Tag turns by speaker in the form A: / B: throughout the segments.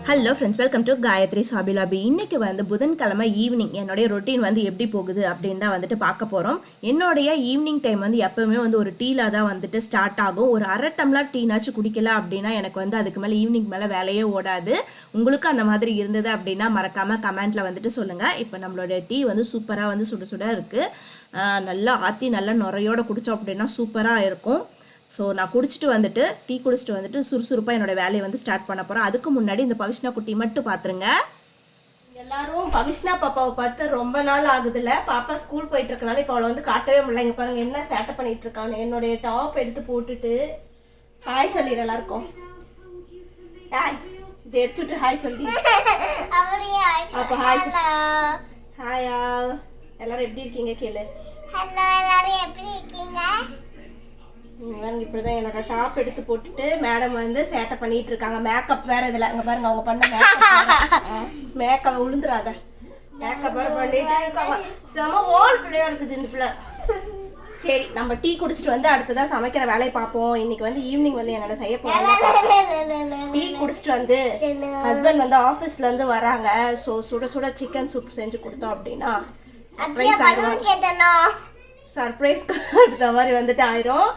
A: Hello friends, welcome to Gayathri சாபிலாபி. இன்றைக்கி வந்து புதன்கிழமை ஈவினிங் என்னுடைய ரொட்டீன் வந்து எப்படி போகுது அப்படின்னு தான் வந்துட்டு பார்க்க போகிறோம். என்னுடைய ஈவினிங் டைம் வந்து எப்போவுமே வந்து ஒரு டீல தான் வந்துட்டு ஸ்டார்ட் ஆகும். ஒரு அரை டம்ளர் டீனாச்சும் குடிக்கல அப்படின்னா எனக்கு வந்து அதுக்கு மேலே ஈவினிங் மேலே வேலையே ஓடாது. உங்களுக்கு அந்த மாதிரி இருந்தது அப்படின்னா மறக்காமல் கமெண்ட்டில் வந்துட்டு சொல்லுங்கள். இப்போ நம்மளோட டீ வந்து சூப்பராக வந்து சுட சுட இருக்குது. நல்லா ஆற்றி நல்லா நுரையோடு குடித்தோம் அப்படின்னா சூப்பராக இருக்கும். ஸோ நான் குடிச்சிட்டு வந்துட்டு டீ குடிச்சிட்டு வந்துட்டு சுறுசுறுப்பாக என்னோடய வேலையை வந்து ஸ்டார்ட் பண்ண போகிறேன். அதுக்கு முன்னாடி இந்த பவிஷ்னா குட்டி மட்டும் பார்த்துருங்க. எல்லாரும் பவிஷ்னா பாப்பாவை பார்த்து ரொம்ப நாள் ஆகுதுல்ல. பாப்பா ஸ்கூல் போயிட்டு இருக்கனால இப்போ அவளை வந்து காட்டவே முடியல. இங்கே பாருங்கள் என்ன சேட்டை பண்ணிட்டு இருக்கான்னு. என்னுடைய டாப் எடுத்து போட்டுட்டு ஹாய் சொல்லிடு எல்லாருக்கும். ஹாய் இதை எடுத்துட்டு ஹாய் சொல்லி அப்போ ஹாய் ஹாயா எல்லாரும் எப்படி இருக்கீங்க கேளு.
B: எல்லாரும் எப்படி இருக்கீங்க?
A: இப்படிதான் என்னோட டாப் எடுத்து போட்டுட்டு மேடம் வந்து சேட்டை பண்ணிட்டு இருக்காங்க. மேக்கப் வேற இதுல அங்க பாருங்க அவங்க பண்ண மேக்கப் விழுந்துராத மேக்கப் வேற பண்ணிட்டு இருக்காங்க. செம ஓல் பிள்ளையா இருக்குது இந்த பிள்ளை. சரி நம்ம டீ குடிச்சிட்டு வந்து அடுத்ததான் சமைக்கிற வேலையை பார்ப்போம். இன்னைக்கு வந்து ஈவினிங் வந்து என்னென்ன செய்ய போறாங்க. டீ குடிச்சிட்டு வந்து ஹஸ்பண்ட் வந்து ஆஃபீஸ்ல இருந்து வராங்க. ஸோ சுட சுட சிக்கன் சூப் செஞ்சு கொடுத்தோம் அப்படின்னா சர்ப்ரைஸ்க்கு அடுத்த மாதிரி வந்துட்டு ஆயிரும்.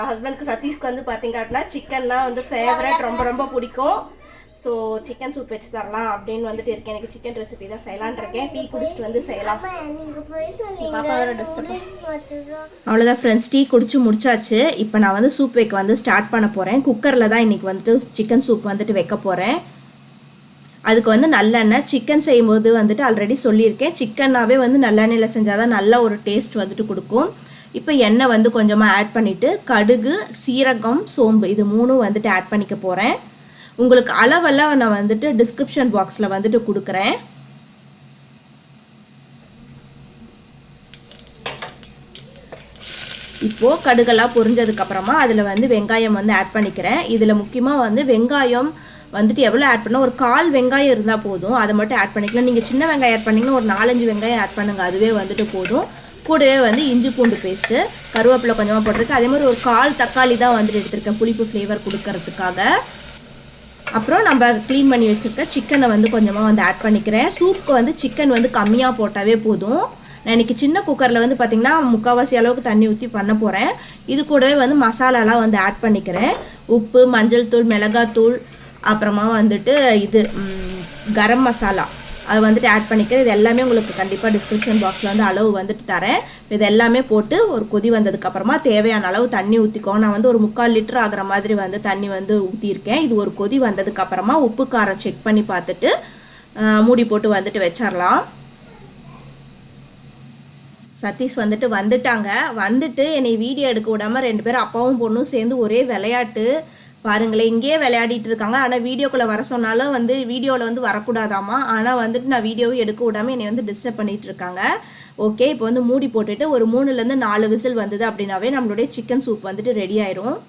A: ஹஸ்பண்ட்க்கு சதீஷ்க்கு வந்து பார்த்தீங்க அப்படின்னா சிக்கன்லாம் வந்து ஃபேவரட், ரொம்ப ரொம்ப பிடிக்கும். ஸோ சிக்கன் சூப் வச்சு தரலாம் அப்படின்னு வந்துட்டு இருக்கேன். எனக்கு சிக்கன் ரெசிபி தான் செய்யலான் இருக்கேன். டீ குடிச்சிட்டு வந்து செய்யலாம். அவ்வளோதான் ஃப்ரெண்ட்ஸ், டீ குடிச்சு முடிச்சாச்சு. இப்போ நான் வந்து சூப் வைக்க வந்து ஸ்டார்ட் பண்ண போகிறேன். குக்கரில் தான் இன்றைக்கி வந்துட்டு சிக்கன் சூப் வந்துட்டு வைக்க போகிறேன். அதுக்கு வந்து நல்லெண்ணெய், சிக்கன் செய்யும்போது வந்துட்டு ஆல்ரெடி சொல்லியிருக்கேன், சிக்கன்னாவே வந்து நல்லெண்ணெயில் செஞ்சால் தான் நல்ல ஒரு டேஸ்ட் வந்துட்டு கொடுக்கும். இப்போ எண்ணெய் வந்து கொஞ்சமாக ஆட் பண்ணிவிட்டு கடுகு, சீரகம், சோம்பு இது மூணும் வந்துட்டு ஆட் பண்ணிக்க போகிறேன். உங்களுக்கு அளவெல்லாம் நான் வந்துட்டு டிஸ்கிரிப்ஷன் பாக்ஸில் வந்துட்டு கொடுக்குறேன். இப்போது கடுகெல்லாம் பொரிஞ்சதுக்கப்புறமா அதில் வந்து வெங்காயம் வந்து ஆட் பண்ணிக்கிறேன். இதில் முக்கியமாக வந்து வெங்காயம் வந்துட்டு எவ்வளோ ஆட் பண்ணால் ஒரு 1/4 வெங்காயம் இருந்தால் போதும். அதை மட்டும் ஆட் பண்ணிக்கலாம். நீங்கள் சின்ன வெங்காயம் ஆட் பண்ணிங்கன்னா ஒரு 4-5 வெங்காயம் ஆட் பண்ணுங்கள், அதுவே வந்துட்டு போதும். கூடவே வந்து இஞ்சி பூண்டு பேஸ்ட்டு, கருவேப்பிலை கொஞ்சமாக போட்டிருக்கு. அதே மாதிரி ஒரு 1/4 தக்காளி தான் வந்துட்டு எடுத்திருக்கேன் புளிப்பு ஃப்ளேவர் கொடுக்கறதுக்காக. அப்புறம் நம்ம க்ளீன் பண்ணி வச்சுருக்க சிக்கனை வந்து கொஞ்சமாக வந்து ஆட் பண்ணிக்கிறேன். சூப்புக்கு வந்து சிக்கன் வந்து கம்மியாக போட்டாவே போதும். நான் இன்றைக்கி சின்ன குக்கரில் வந்து பார்த்திங்கன்னா 3/4 அளவுக்கு தண்ணி ஊற்றி பண்ண போகிறேன். இது கூடவே வந்து மசாலாலாம் வந்து ஆட் பண்ணிக்கிறேன். உப்பு, மஞ்சள் தூள், மிளகாத்தூள், அப்புறமா வந்துட்டு இது கரம் மசாலா அது வந்துட்டு ஆட் பண்ணிக்கிறேன். இது எல்லாமே உங்களுக்கு கண்டிப்பாக டிஸ்கிரிப்ஷன் பாக்ஸில் வந்து அளவு வந்துட்டு தரேன். இது எல்லாமே போட்டு ஒரு கொதி வந்ததுக்கப்புறமா தேவையான அளவு தண்ணி ஊற்றிக்கோ. நான் வந்து ஒரு 3/4 லிட்டர் ஆகிற மாதிரி வந்து தண்ணி வந்து ஊற்றிருக்கேன். இது ஒரு கொதி வந்ததுக்கப்புறமா உப்பு காரம் செக் பண்ணி பார்த்துட்டு மூடி போட்டு வந்துட்டு வச்சிடலாம். சதீஷ் வந்துட்டாங்க. வந்துட்டு என்னை வீடியோ எடுக்க விடாமல் 2 பேரும் அப்பாவும் பொண்ணும் சேர்ந்து ஒரே விளையாட்டு பாருங்களேன். இங்கேயே விளையாடிட்டு இருக்காங்க. ஆனால் வீடியோக்குள்ளே வர சொன்னாலும் வந்து வீடியோவில் வந்து வரக்கூடாதாமா. ஆனால் வந்துட்டு நான் வீடியோவும் எடுக்க விடாமல் என்னை வந்து டிஸ்டர்ப் பண்ணிகிட்டு இருக்காங்க. ஓகே, இப்போ வந்து மூடி போட்டுட்டு ஒரு 3லேருந்து 4 விசில் வந்தது அப்படின்னாவே நம்மளுடைய சிக்கன் சூப் வந்துட்டு ரெடி ஆயிரும்.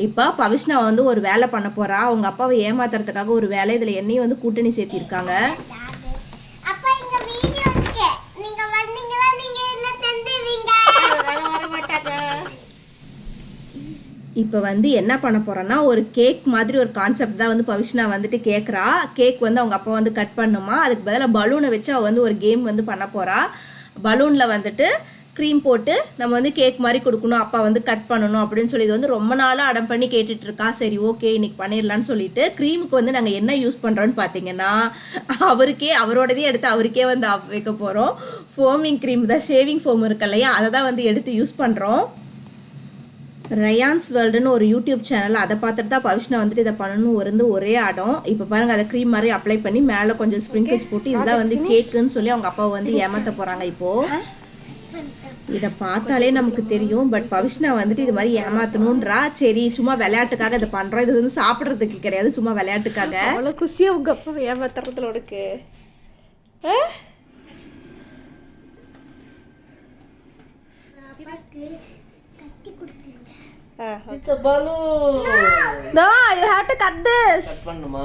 A: இப்போ பவிஷ்னா வந்து ஒரு வேலை பண்ண போகிறா. அவங்க அப்பாவை ஏமாத்துறதுக்காக ஒரு வேலை. இதில் என்னையும் வந்து கூட்டணி சேர்த்திருக்காங்க. இப்போ வந்து என்ன பண்ண போகிறோன்னா ஒரு கேக் மாதிரி ஒரு கான்செப்ட் தான் வந்து பவிஷ்னா வந்துட்டு கேட்குறா. கேக் வந்து அவங்க அப்பா வந்து கட் பண்ணுமா, அதுக்கு பதிலாக பலூனை வச்சு அவள் வந்து ஒரு கேம் வந்து பண்ண போகிறா. பலூனில் வந்துட்டு க்ரீம் போட்டு நம்ம வந்து கேக் மாதிரி கொடுக்கணும், அப்பா வந்து கட் பண்ணணும் அப்படின்னு சொல்லி இது வந்து ரொம்ப நாளாக அடம் பண்ணி கேட்டுட்ருக்கா. சரி ஓகே இன்னைக்கு பண்ணிடலான்னு சொல்லிட்டு க்ரீமுக்கு வந்து நாங்கள் என்ன யூஸ் பண்ணுறோன்னு பார்த்தீங்கன்னா அவரோடதே எடுத்து அவருக்கே வந்து ஆஃப் வைக்க போகிறோம். ஃபோமிங் க்ரீம் தான், ஷேவிங் ஃபோம் இருக்கு இல்லையா, அதை தான் வந்து எடுத்து யூஸ் பண்ணுறோம். ரயான்ஸ் வேர்ல்டுன்னு ஒரு யூடியூப் சேனல், அதை பார்த்துட்டு தான் பவிஷ்னா வந்துட்டு இதை பண்ணணும் ஒரே ஆடம். இப்போ பாருங்கள் அதை க்ரீம் மாதிரி அப்ளை பண்ணி மேலே கொஞ்சம் ஸ்ப்ரிங்கிள்ஸ் போட்டு இதுதான் வந்து கேக்குன்னு சொல்லி அவங்க அப்பாவை வந்து ஏமாற்ற போகிறாங்க. இப்போது இதை பார்த்தாலே நமக்கு தெரியும், பட் பவிஷ்னா வந்துட்டு இது மாதிரி ஏமாற்றணுன்றா. சரி சும்மா விளையாட்டுக்காக இதை பண்ணுறோம். இது வந்து சாப்பிட்றதுக்கு கிடையாது, சும்மா விளையாட்டுக்காக. அவ்வளோ குசியாக உங்கள் அப்பா ஏமாத்துறதுல உனக்கு.
C: It's a balloon.
A: No, you have to cut this.
C: Cut பண்ணுமா?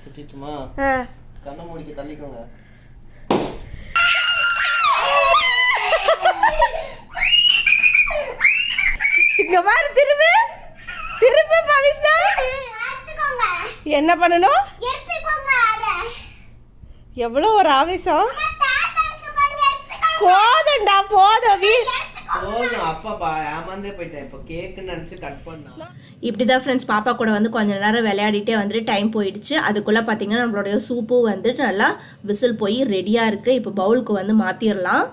C: குத்திட்டுமா? கண்ணை மூடிக்க தள்ளிக்கோங்க.
A: இங்க பாரு திரும்ப பவிஷ்னா. என்ன பண்ணணும்? எவ்வளோ ஒரு ஆவேசம். போதும்டா போதும்
C: போதும் அப்பா ஏமாந்தே போயிட்டேன். இப்போ கேக்குன்னு நினச்சி கட் பண்ணா.
A: இப்படி தான் ஃப்ரெண்ட்ஸ் பாப்பா கூட வந்து கொஞ்ச நேரம் விளையாடிட்டே வந்துட்டு டைம் போயிடுச்சு. அதுக்குள்ளே பார்த்தீங்கன்னா நம்மளுடைய சூப்பும் வந்துட்டு நல்லா விசில் போய் ரெடியாக இருக்குது. இப்போ பவுலுக்கு வந்து மாற்றிடலாம்.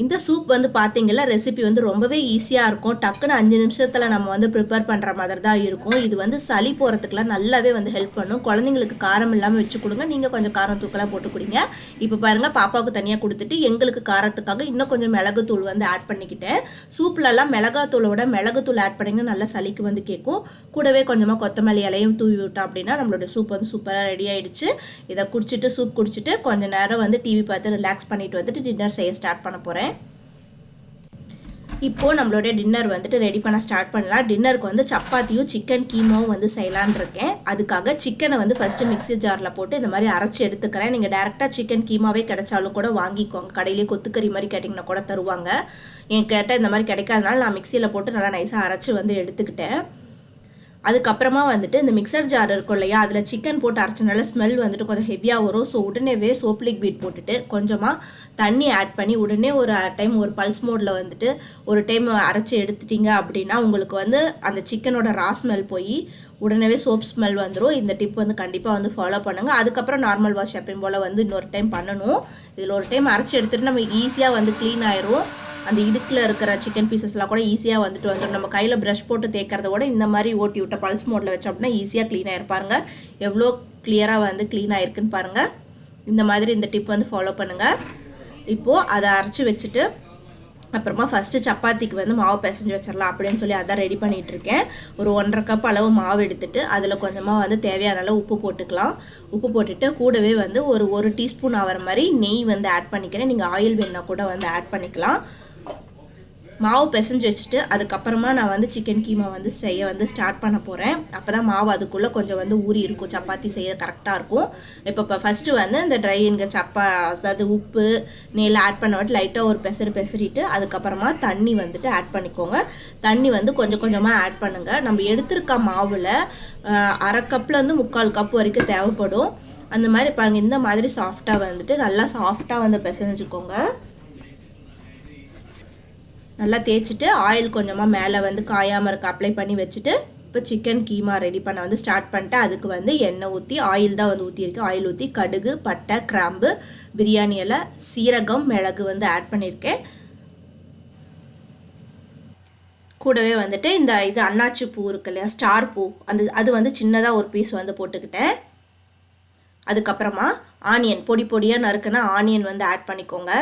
A: இந்த சூப் வந்து பார்த்தீங்கன்னா ரெசிபி வந்து ரொம்பவே ஈஸியாக இருக்கும். டக்குன்னு 5 நிமிஷத்தில் நம்ம வந்து ப்ரிப்பேர் பண்ணுற மாதிரி தான் இருக்கும். இது வந்து சளி போகிறதுக்குலாம் நல்லாவே வந்து ஹெல்ப் பண்ணும். குழந்தைங்களுக்கு காரம் இல்லாமல் வச்சு கொடுங்க. நீங்கள் கொஞ்சம் காரம் தூக்கலாக போட்டு கொடுங்க. இப்போ பாருங்கள் பாப்பாவுக்கு தனியாக கொடுத்துட்டு எங்களுக்கு காரத்துக்காக இன்னும் கொஞ்சம் மிளகுத்தூள் வந்து ஆட் பண்ணிக்கிட்டேன். சூப்லலாம் மிளகாத்தூளோட மிளகுத்தூள் ஆட் பண்ணிங்கன்னா நல்லா சளிக்கு வந்து கேட்கும். கூடவே கொஞ்சமாக கொத்தமல்லி இலையும் தூவி விட்டோம் அப்படின்னா நம்மளோட சூப் வந்து சூப்பராக ரெடி ஆகிடுச்சு. இதை குடிச்சிட்டு சூப் குடிச்சிட்டு கொஞ்சம் நேரம் வந்து டிவி பார்த்து ரிலாக்ஸ் பண்ணிட்டு வந்துட்டு டின்னர் செய்ய ஸ்டார்ட் பண்ண போகிறேன். இப்போது நம்மளுடைய டின்னர் வந்துட்டு ரெடி பண்ண ஸ்டார்ட் பண்ணலாம். டின்னருக்கு வந்து சப்பாத்தியும் சிக்கன் கீமாவும் வந்து செய்யலான் இருக்கேன். அதுக்காக சிக்கனை வந்து ஃபஸ்ட்டு மிக்ஸி ஜாரில் போட்டு இந்த மாதிரி அரைச்சி எடுத்துக்கிறேன். நீங்கள் டேரெக்டாக சிக்கன் கீமாவே கிடைச்சாலும் கூட வாங்கிக்கோங்க. கடையிலே கொத்துக்கறி மாதிரி கேட்டிங்கன்னா கூட தருவாங்க. என் கேட்டால் இந்த மாதிரி கிடைக்காதனால நான் மிக்சியில் போட்டு நல்லா நைஸாக அரைச்சி வந்து எடுத்துக்கிட்டேன். அதுக்கப்புறமா வந்துட்டு இந்த மிக்சர் ஜார் இருக்கும் இல்லையா, அதில் சிக்கன் போட்டு அரைச்சனால ஸ்மெல் வந்துட்டு கொஞ்சம் ஹெவியாக வரும். ஸோ உடனேவே சோப் லிக்விட் போட்டுட்டு கொஞ்சமாக தண்ணி ஆட் பண்ணி உடனே ஒரு டைம் ஒரு பல்ஸ் மோடில் வந்துட்டு ஒரு டைம் அரைச்சி எடுத்துட்டிங்க அப்படின்னா உங்களுக்கு வந்து அந்த சிக்கனோட ரா ஸ்மெல் போய் உடனே சோப் ஸ்மெல் வந்துடும். இந்த டிப் வந்து கண்டிப்பாக வந்து ஃபாலோ பண்ணுங்கள். அதுக்கப்புறம் நார்மல் வாஷ் எப்பயும் போல் வந்து இன்னொரு டைம் பண்ணணும். இதில் ஒரு டைம் அரைச்சி எடுத்துகிட்டு நம்ம ஈஸியாக வந்து க்ளீன் ஆயிரும். அந்த இடுக்கில் இருக்கிற சிக்கன் பீசஸ்லாம் கூட ஈஸியாக வந்துட்டு வந்துடும். நம்ம கையில் ப்ரஷ் போட்டு தேய்க்கிறத விட இந்த மாதிரி ஓட்டி விட்ட பல்ஸ் மோடில் வச்சோம் அப்படின்னா ஈஸியாக க்ளீனாக இருப்பாருங்க. எவ்வளோ கிளியராக வந்து க்ளீனாக இருக்குன்னு பாருங்கள். இந்த மாதிரி இந்த டிப் வந்து ஃபாலோ பண்ணுங்கள். இப்போது அதை அரைச்சி வச்சுட்டு அப்புறமா ஃபஸ்ட்டு சப்பாத்திக்கு வந்து மாவு பிசைஞ்சு வச்சிடலாம் அப்படின்னு சொல்லி அதான் ரெடி பண்ணிகிட்ருக்கேன். ஒரு 1.5 கப் அளவு மாவு எடுத்துகிட்டு அதில் கொஞ்சமாக வந்து தேவையான அளவு உப்பு போட்டுக்கலாம். உப்பு போட்டுட்டு கூடவே வந்து ஒரு டீஸ்பூன் ஆகிற மாதிரி நெய் வந்து ஆட் பண்ணிக்கிறேன். நீங்கள் ஆயில் வேணால் கூட வந்து ஆட் பண்ணிக்கலாம். மாவு பிசைஞ்சு வச்சுட்டு அதுக்கப்புறமா நான் வந்து சிக்கன் கீமா வந்து செய்ய வந்து ஸ்டார்ட் பண்ண போகிறேன். அப்போ தான் மாவு அதுக்குள்ளே கொஞ்சம் வந்து ஊறி இருக்கும், சப்பாத்தி செய்ய கரெக்டாக இருக்கும். இப்போ ஃபஸ்ட்டு வந்து இந்த ட்ரை அதாவது உப்பு நெய்யில் ஆட் பண்ண விட்டு லைட்டாக ஒரு பெசரிட்டு அதுக்கப்புறமா தண்ணி வந்துட்டு ஆட் பண்ணிக்கோங்க. தண்ணி வந்து கொஞ்சம் கொஞ்சமாக ஆட் பண்ணுங்கள். நம்ம எடுத்திருக்க மாவில் 1/2 கப்லேருந்து 3/4 கப் வரைக்கும் தேவைப்படும். அந்த மாதிரி பாருங்கள், இந்த மாதிரி சாஃப்டாக வந்துட்டு நல்லா சாஃப்டாக வந்து பிசைஞ்சுக்கோங்க. நல்லா தேய்ச்சிட்டு ஆயில் கொஞ்சமாக மேலே வந்து காயாமல் இருக்க அப்ளை பண்ணி வச்சுட்டு இப்போ சிக்கன் கீமா ரெடி பண்ண வந்து ஸ்டார்ட் பண்ணிட்டு அதுக்கு வந்து எண்ணெய் ஊற்றி ஆயில் தான் வந்து ஊற்றிருக்கேன். ஆயில் ஊற்றி கடுகு, பட்டை, கிராம்பு, பிரியாணி இலை, சீரகம், மிளகு வந்து ஆட் பண்ணியிருக்கேன். கூடவே வந்துட்டு இது அன்னாச்சி பூ இருக்கு இல்லையா, ஸ்டார் பூ, அது வந்து சின்னதாக ஒரு பீஸ் வந்து போட்டுக்கிட்டேன். அதுக்கப்புறமா ஆனியன் பொடி பொடியாக நறுக்குனா ஆனியன் வந்து ஆட் பண்ணிக்கோங்க.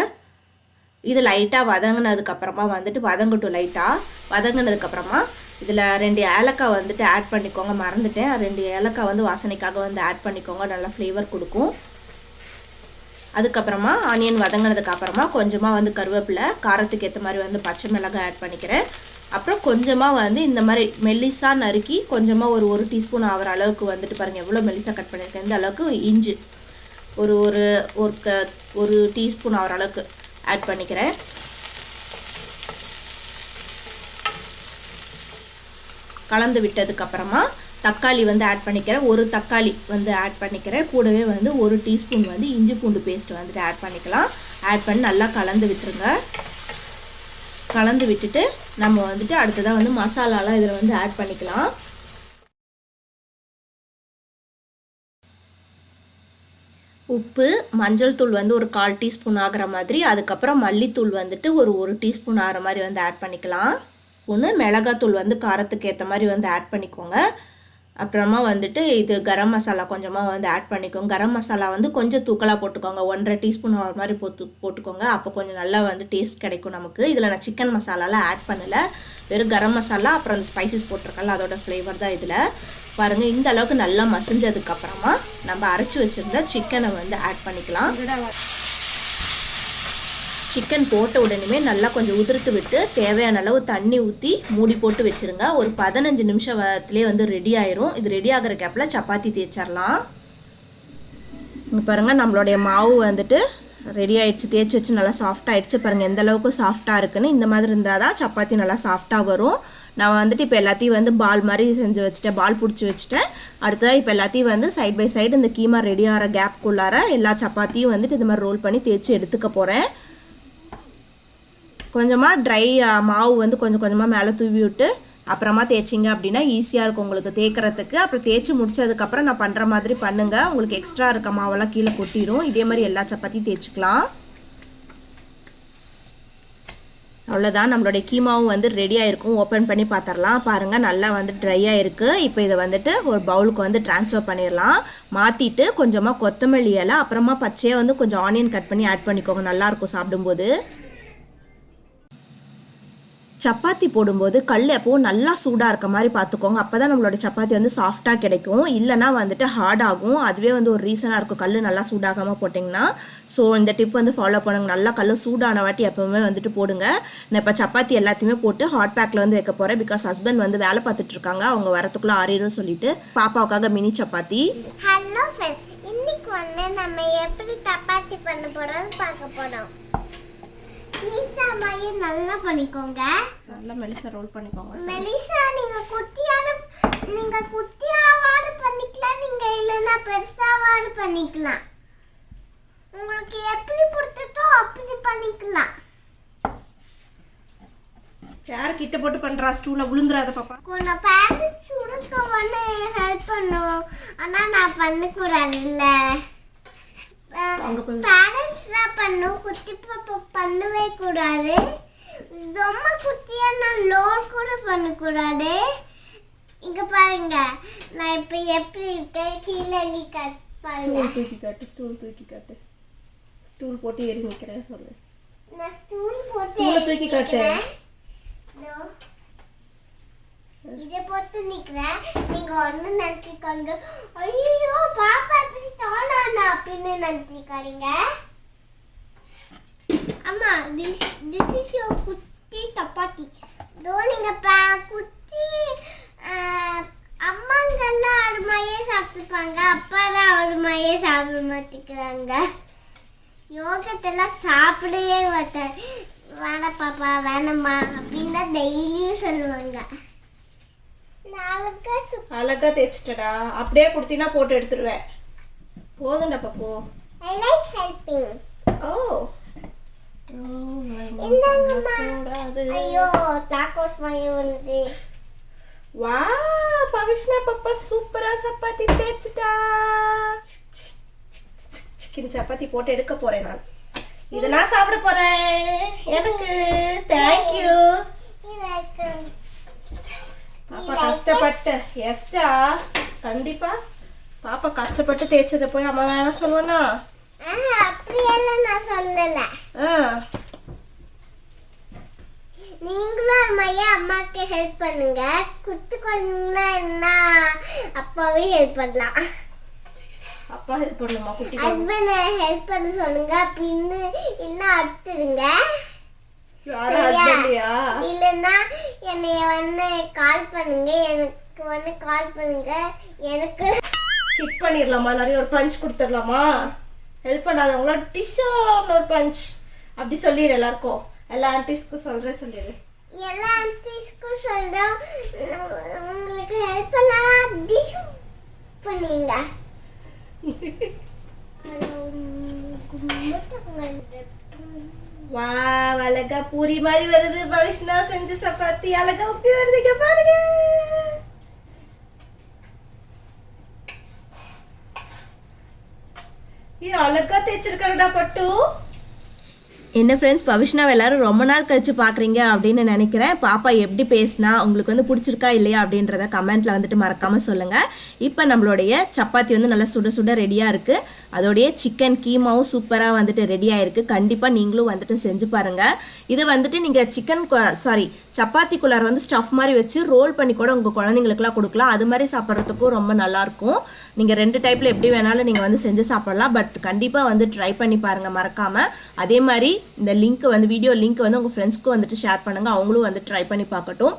A: இது லைட்டாக வதங்கினதுக்கப்புறமா வந்துட்டு வதங்கட்டும். லைட்டாக வதங்கினதுக்கப்புறமா இதில் 2 ஏலக்காய் வந்துட்டு ஆட் பண்ணிக்கோங்க. மறந்துட்டேன், 2 ஏலக்காய் வந்து வாசனைக்காக வந்து ஆட் பண்ணிக்கோங்க, நல்லா ஃப்ளேவர் கொடுக்கும். அதுக்கப்புறமா ஆனியன் வதங்கினதுக்கப்புறமா கொஞ்சமாக வந்து கருவேப்பிலை, காரத்துக்கு ஏற்ற மாதிரி வந்து பச்சை மிளகாய் ஆட் பண்ணிக்கிறேன். அப்புறம் கொஞ்சமாக வந்து இந்த மாதிரி மெல்லிஸாக நறுக்கி கொஞ்சமாக ஒரு டீஸ்பூன் ஆகிற அளவுக்கு வந்துட்டு பாருங்கள் எவ்வளோ மெல்லிஸாக கட் பண்ணியிருக்கேன். இந்த அளவுக்கு இஞ்சி ஒரு டீஸ்பூன் ஆகிற அளவுக்கு ஆட் பண்ணிக்கிறேன். கலந்து விட்டதுக்கப்புறமா தக்காளி வந்து ஆட் பண்ணிக்கிறேன். ஒரு தக்காளி வந்து ஆட் பண்ணிக்கிறேன். கூடவே வந்து 1 டீஸ்பூன் வந்து இஞ்சி பூண்டு பேஸ்ட் வந்துட்டு ஆட் பண்ணிக்கலாம். ஆட் பண்ணி நல்லா கலந்து விட்டுருங்க. கலந்து விட்டுட்டு நம்ம வந்துட்டு அடுத்ததாக வந்து மசாலாலாம் இதில் வந்து ஆட் பண்ணிக்கலாம். உப்பு, மஞ்சள் தூள் வந்து ஒரு 1/4 டீஸ்பூன் ஆகிற மாதிரி, அதுக்கப்புறம் மல்லித்தூள் வந்துட்டு ஒரு டீஸ்பூன் ஆகிற மாதிரி வந்து ஆட் பண்ணிக்கலாம். மிளகாத்தூள் வந்து காரத்துக்கு ஏற்ற மாதிரி வந்து ஆட் பண்ணிக்கோங்க. அப்புறமா வந்துட்டு இது கரம் மசாலா கொஞ்சமாக வந்து ஆட் பண்ணிக்கோங்க. கரம் மசாலா வந்து கொஞ்சம் தூக்கலாக போட்டுக்கோங்க. 1.5 டீஸ்பூன் ஆகிற மாதிரி போட்டுக்கோங்க. அப்போ கொஞ்சம் நல்லா வந்து டேஸ்ட் கிடைக்கும் நமக்கு. இதில் நான் சிக்கன் மசாலாலாம் ஆட் பண்ணலை, வெறும் கரம் மசாலா அப்புறம் அந்த ஸ்பைசஸ் போட்டிருக்கல அதோட ஃப்ளேவர் தான் இதில். பாருங்கள், இந்த அளவுக்கு நல்லா மசிஞ்சதுக்கப்புறமா நம்ம அரைச்சி வச்சுருந்த சிக்கனை வந்து ஆட் பண்ணிக்கலாம். சிக்கன் போட்ட உடனே நல்லா கொஞ்சம் உதிர்த்து விட்டு தேவையான அளவு தண்ணி ஊற்றி மூடி போட்டு வச்சுருங்க. ஒரு 15 நிமிஷத்துலேயே வந்து ரெடி ஆயிரும். இது ரெடி ஆகிற கேப்பில் சப்பாத்தி தேய்ச்சிடலாம். இங்கே பாருங்கள், நம்மளுடைய மாவு வந்துட்டு ரெடி ஆகிடுச்சு. தேய்ச்சி வச்சு நல்லா சாஃப்டாக ஆகிடுச்சு. பாருங்கள் எந்த அளவுக்கு சாஃப்டாக இருக்குன்னு. இந்த மாதிரி இருந்தால் தான் சப்பாத்தி நல்லா சாஃப்டாக வரும். நான் வந்துட்டு இப்போ எல்லாத்தையும் வந்து பால் மாதிரி செஞ்சு வச்சுட்டேன், பால் பிடிச்சி வச்சுட்டேன். அடுத்ததாக இப்போ எல்லாத்தையும் வந்து சைட் பை சைடு இந்த கீமா ரெடி ஆகிற கேப்குள்ளார எல்லா சப்பாத்தியும் வந்துட்டு இந்த மாதிரி ரோல் பண்ணி தேய்ச்சி எடுத்துக்க போகிறேன். கொஞ்சமாக ட்ரை மாவு வந்து கொஞ்சம் கொஞ்சமாக மேலே தூவி விட்டு அப்புறமா தேய்ச்சிங்க அப்படின்னா ஈஸியாக இருக்கும் உங்களுக்கு தேய்க்கிறதுக்கு. அப்புறம் தேய்ச்சி முடிச்சதுக்கப்புறம் நான் பண்ணுற மாதிரி பண்ணுங்கள். உங்களுக்கு எக்ஸ்ட்ரா இருக்க மாவெல்லாம் கீழே கொட்டிடும். இதே மாதிரி எல்லா சப்பாத்தியும் தேய்ச்சிக்கலாம். அவ்வளோதான், நம்மளுடைய கீமாவும் வந்து ரெடியாக இருக்கும். ஓப்பன் பண்ணி பார்த்துடலாம். பாருங்கள் நல்லா வந்து ட்ரையாக இருக்குது. இப்போ இதை வந்துட்டு ஒரு பவுலுக்கு வந்து ட்ரான்ஸ்ஃபர் பண்ணிடலாம். மாற்றிட்டு கொஞ்சமாக கொத்தமல்லி இலை அப்புறமா பச்சையாக வந்து கொஞ்சம் ஆனியன் கட் பண்ணி ஆட் பண்ணிக்கோங்க, நல்லாயிருக்கும் சாப்பிடும்போது. சப்பாத்தி போடும்போது கல் எப்போவும் நல்லா சூடாக இருக்க மாதிரி பார்த்துக்கோங்க. அப்போ தான் நம்மளோட சப்பாத்தி வந்து சாஃப்டாக கிடைக்கும். இல்லைனா வந்துட்டு ஹார்ட் ஆகும். அதுவே வந்து ஒரு ரீசனாக இருக்கும் கல் நல்லா சூடாகாமல் போட்டிங்கன்னா. ஸோ இந்த டிப் வந்து ஃபாலோ பண்ணுங்க. நல்லா கல் சூடான வாட்டி எப்போவுமே வந்துட்டு போடுங்க. நான் இப்போ சப்பாத்தி எல்லாத்தையுமே போட்டு ஹாட் பேக்கில் வந்து வைக்க போகிறேன். பிகாஸ் ஹஸ்பண்ட் வந்து வேலை பார்த்துட்டு இருக்காங்க, அவங்க வரத்துக்குள்ளே ஆறிடும் சொல்லிட்டு பாப்பாவுக்காக மினி சப்பாத்தி.
B: ஹலோ ஃப்ரெண்ட்ஸ், இன்னைக்கு வந்து நம்ம எப்படி சப்பாத்தி பண்ண போறோம்னு பார்க்க போறோம். பீட்சா மாதிரி நல்லா பண்ணிக்கோங்க.
A: நல்லா மெலிசா ரோல் பண்ணிக்கோங்க.
B: மெலிசா நீங்க குட்டியாவாடு பண்ணிக்கலாம், நீங்க இல்லைன்னா பெருசாவாடு பண்ணிக்கலாம். உங்களுக்கு எப்படி பிடிச்சதோ அப்படி பண்ணிக்கலாம்.
A: சேர் கிட்ட போட்டு பண்றா, ஸ்டூல விழுந்துறாத பாப்பா.
B: கொஞ்சம் பேரண்ட்ஸ் சுடுக்க வந்து ஹெல்ப் பண்ணுவோம். ஆனா நான் பண்ணக்கூடாதுல்ல. பேரண்ட்ஸ்லாம் பண்ணும், குட்டி பாப்பா பண்ணவே கூடாது. ரொம்ப குட்டியா நான் லோட் கூட பண்ணக்கூடாது. இங்க பாருங்க நான் இப்ப எப்படி இருக்கேன். கீழே நீ கட் பாருங்க.
A: தூக்கி காட்டு, ஸ்டூல் தூக்கி காட்டு. ஸ்டூல் போட்டு ஏறி நிக்கிறேன் சொல்லு.
B: நான் ஸ்டூல் போட்டு
A: தூக்கி காட்டு.
B: இதை போட்டு நிக்கிறேன். நீங்க ஒண்ணு நினைச்சுக்கோங்க, ஐயோ பாப்பா இப்படி தோணானா அப்படின்னு நினைச்சுக்காதீங்க. ஆமா, திஸ் இஸ் யோர் குட்டி சப்பாத்தி. தோ நீங்க குட்டி அம்மாங்கெல்லாம் ஒரு மாதிரியே சாப்பிட்டுப்பாங்க, அப்பா தான் ஒரு மாதிரியே சாப்பிட மாட்டேங்கிறாங்க. யோகத்தெல்லாம் சாப்பிடவே மாட்டேன். வேணாம் பாப்பா வேணாம்மா அப்படின்னு தான் டெய்லியும் சொல்லுவாங்க.
A: அழகா தேய்ச்சிட்டடா. அப்படியே குடுத்தினா போட்டு எடுத்துருவேன். போதும்டா பாப்பு.
B: I like helping.
A: ஓ
B: இந்தாங்கம்மா. ஐயோ டாக்கோஸ் மாதிரி வந்து.
A: வா பவிஷ்ணா பாப்பா சூப்பரா சப்பாத்தி தேய்ச்சிட்டா. சிக்கன் சப்பாத்தி போட்டு எடுக்க போறேன் நான். இத நான் சாப்பிட போறேன். எனக்கு தேங்க் யூ. பாப்பா கஷ்டப்பட்டு எஸ்டா கண்டிப்பா பாப்பா கஷ்டப்பட்டு தேய்ச்சதை போய் அம்மா வேணா சொல்லுவேனா?
B: அப்படியெல்லாம் நான் சொல்லல. நீங்களும் மையா அம்மாக்கு ஹெல்ப் பண்ணுங்க. குத்து குழந்தைங்களா என்ன அப்பாவே ஹெல்ப் பண்ணலாம்.
A: அப்பா ஹெல்ப் பண்ணுமா? குட்டி
B: ஹஸ்பண்ட் ஹெல்ப் பண்ண சொல்லுங்க. பின்னு இல்ல அடுத்துருங்க. இல்லன்னா என்னைய வந்து கால் பண்ணுங்க. எனக்கு வந்து கால் பண்ணுங்க. எனக்கு
A: கிக் பண்ணிடலாமா? நிறைய ஒரு பஞ்ச் கொடுத்துடலாமா? ஹெல்ப் பண்ணாதவங்கள டிஷ்ஷான்னு ஒரு பஞ்ச் அப்படி சொல்லிடு. எல்லாருக்கும் எல்லா ஆன்டிஸ்க்கும் சொல்லிடு.
B: எல்லா ஆன்டிஸ்க்கும் சொல்றோம். உங்களுக்கு ஹெல்ப் பண்ணா டிஷ் பண்ணீங்க.
A: வா அழகா பூரி மாதிரி வருது. பவிஷ்ணா செஞ்ச சப்பாத்தி அழகா உப்பி வருதுங்க பாருங்க. அழகா தேய்ச்சிருக்காருடா பட்டு. என்ன ஃப்ரெண்ட்ஸ், பவிஷ்ணாவை எல்லாரும் ரொம்ப நாள் கழிச்சு பார்க்குறீங்க அப்படின்னு நினைக்கிறேன். பாப்பா எப்படி பேசினா உங்களுக்கு வந்து பிடிச்சிருக்கா இல்லையா அப்படின்றத கமெண்ட்டில் வந்துட்டு மறக்காமல் சொல்லுங்கள். இப்போ நம்மளுடைய சப்பாத்தி வந்து நல்லா சுட சுட ரெடியாக இருக்குது. அதோடைய சிக்கன் கீமாவும் சூப்பராக வந்துட்டு ரெடியாக இருக்குது. கண்டிப்பாக நீங்களும் வந்துட்டு செஞ்சு பாருங்கள். இதை வந்துட்டு நீங்கள் சப்பாத்திக்குள்ளார வந்து ஸ்டஃப் மாதிரி வச்சு ரோல் பண்ணி கூட உங்கள் குழந்தைங்களுக்குலாம் கொடுக்கலாம். அது மாதிரி சாப்பிட்றதுக்கும் ரொம்ப நல்லாயிருக்கும். நீங்கள் 2 டைப்பில் எப்படி வேணாலும் நீங்கள் வந்து செஞ்சு சாப்பிட்லாம். பட் கண்டிப்பாக வந்து ட்ரை பண்ணி பாருங்கள் மறக்காமல். அதே மாதிரி இந்த லிங்க் வந்து வீடியோ லிங்க் வந்து உங்கள் ஃப்ரெண்ட்ஸ்க்கும் வந்துட்டு ஷேர் பண்ணுங்கள். அவங்களும் வந்து ட்ரை பண்ணி பார்க்கட்டும்.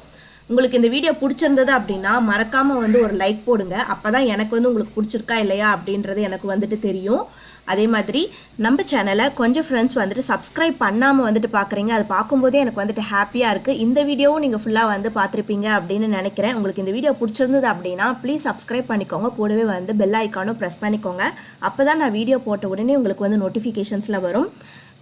A: உங்களுக்கு இந்த வீடியோ பிடிச்சிருந்தது அப்படின்னா மறக்காமல் வந்து ஒரு லைக் போடுங்க. அப்போ தான் எனக்கு வந்து உங்களுக்கு பிடிச்சிருக்கா இல்லையா அப்படின்றது எனக்கு வந்துட்டு தெரியும். அதே மாதிரி நம்ம சேனலை கொஞ்சம் ஃப்ரெண்ட்ஸ் வந்துட்டு சப்ஸ்கிரைப் பண்ணாமல் வந்துட்டு பார்க்குறீங்க. அது பார்க்கும்போதே எனக்கு வந்துட்டு ஹாப்பியாக இருக்குது. இந்த வீடியோவும் நீங்கள் ஃபுல்லாக வந்து பார்த்துருப்பீங்க அப்படின்னு நினைக்கிறேன். உங்களுக்கு இந்த வீடியோ பிடிச்சிருந்தது அப்படின்னா ப்ளீஸ் சப்ஸ்கிரைப் பண்ணிக்கோங்க. கூடவே வந்து பெல் ஐக்கானும் ப்ரெஸ் பண்ணிக்கோங்க. அப்போ தான் நான் வீடியோ போட்ட உடனே உங்களுக்கு வந்து நோட்டிஃபிகேஷன்ஸில் வரும்.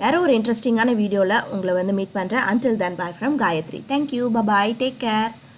A: வேறு ஒரு இன்ட்ரெஸ்டிங்கான வீடியோவில் உங்களை வந்து மீட் பண்ணுறேன். Until then, bye from Gayatri. Thank you. Bye-bye. Take care.